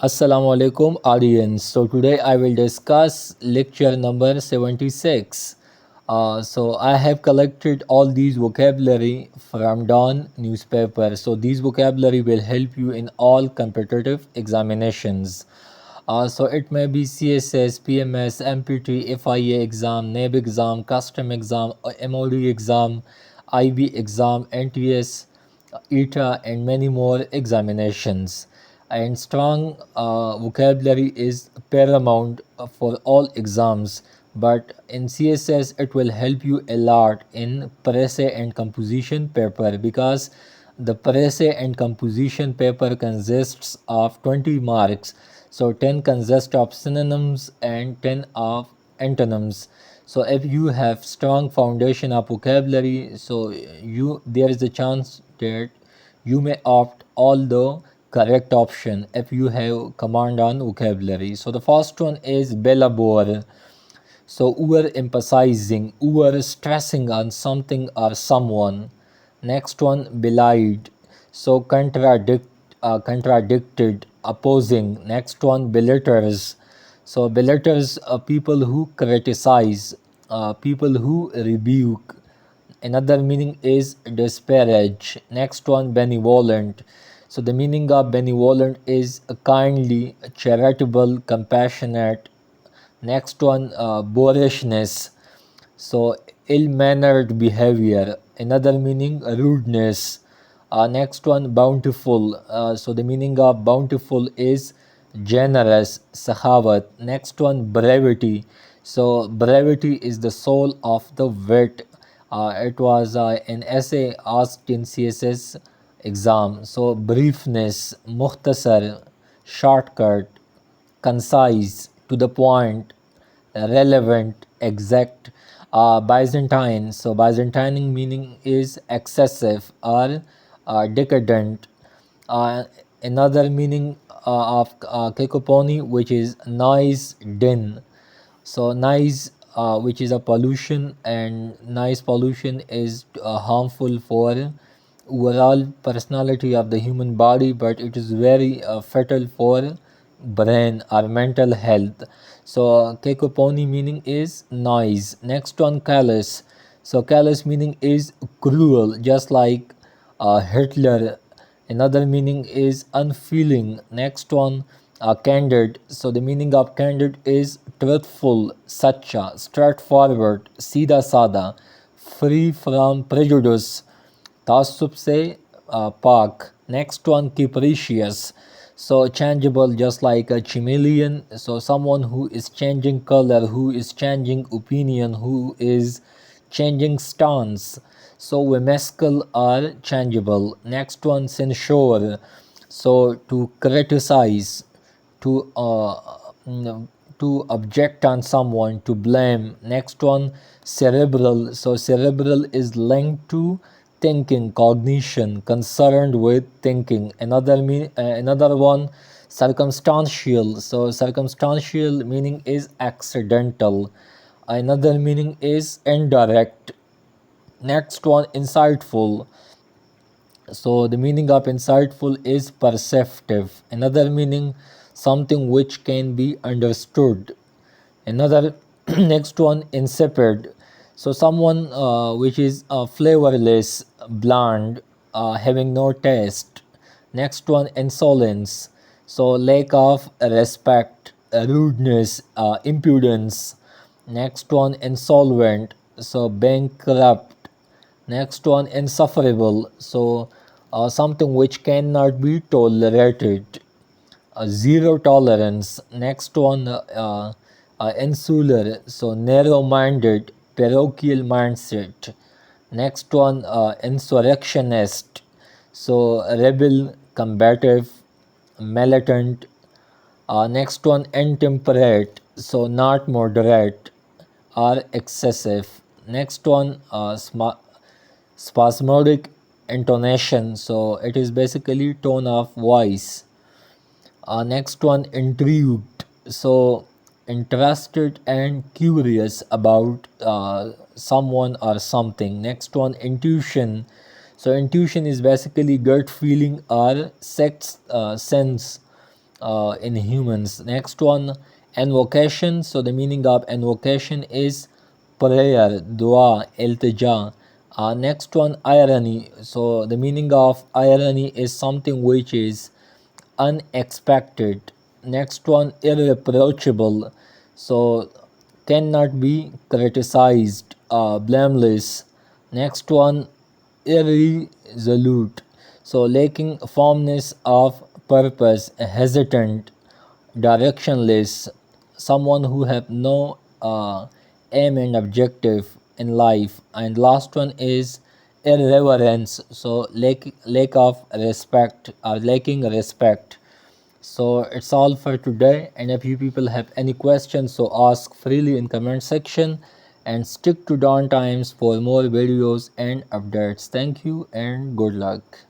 Assalamu alaikum audience. So today I will discuss lecture number 76. So I have collected all these vocabulary from Dawn newspaper. So these vocabulary will help you in all competitive examinations. So it may be CSS, PMS, MPT, FIA exam, NAB exam, custom exam, MOD exam, IB exam, NTS, ETA, and many more examinations. And strong vocabulary is paramount for all exams, but in CSS it will help you a lot in presse and composition paper, because the presse and composition paper consists of 20 marks. So 10 consist of synonyms and 10 of antonyms. So if you have strong foundation of vocabulary, so there is a chance that you may opt all the correct option if you have command on vocabulary. So the first one is belabor. So over emphasizing, over stressing on something or someone. Next one, belied. So contradicted, opposing. Next one, belitters. So belitters are people who criticize, people who rebuke. Another meaning is disparage. Next one, benevolent. So the meaning of benevolent is kindly, charitable, compassionate. Next one, boorishness. So ill-mannered behavior. Another meaning, rudeness. Next one, bountiful. So the meaning of bountiful is generous, sahavat. Next one, brevity. So brevity is the soul of the wit. It was an essay asked in CSS exam. So briefness, mukhtasar, shortcut, concise, to the point, relevant, exact. Byzantine. So Byzantine meaning is excessive or decadent. Uh, Another meaning of cacophony, which is noise, din. So noise, which is a pollution, and noise pollution is harmful for overall personality of the human body, but it is very fatal for brain or mental health. So cacophony meaning is noise. Next one, callous. So callous meaning is cruel, just like Hitler. Another meaning is unfeeling. Next one, candid. So the meaning of candid is truthful, sacha, straightforward, सीधा साधा, free from prejudice, तासुब से पाक. Next one, capricious. So changeable, just like a chameleon. So someone who is changing color, who is changing opinion, who is changing stance. So whimsical are changeable. Next one, censure. So to criticize, to to object on someone, to blame. Next one, cerebral. So cerebral is linked to thinking, cognition, concerned with thinking. Another one, circumstantial. So circumstantial meaning is accidental. Another meaning is indirect. Next one, insightful. So the meaning of insightful is perceptive. Another meaning, something which can be understood. Another next one, insipid. So someone which is flavorless, bland, having no taste. Next one, insolence. So lack of respect, rudeness, impudence. Next one, insolvent. So bankrupt. Next one, insufferable. So something which cannot be tolerated. Zero tolerance. Next one, insular. So narrow-minded, parochial mindset. Next one, insurrectionist. So rebel, combative, militant. Next one, intemperate. So not moderate or excessive. Next one, spasmodic intonation. So it is basically tone of voice. Next one, intrigued. So interested and curious about someone or something. Next one, intuition. So intuition is basically gut feeling or sixth sense. in humans. Next one, invocation. So the meaning of invocation is prayer, dua, iltija. Next one, irony. So the meaning of irony is something which is unexpected. Next one, irreproachable. So cannot be criticized, blameless. Next one, irresolute. So lacking firmness of purpose, hesitant, directionless, someone who have no aim and objective in life. And last one is irreverence. So lack of respect or lacking respect. So it's all for today, and if you people have any questions, so ask freely in comment section, and stick to Dawn Times for more videos and updates. Thank you and good luck.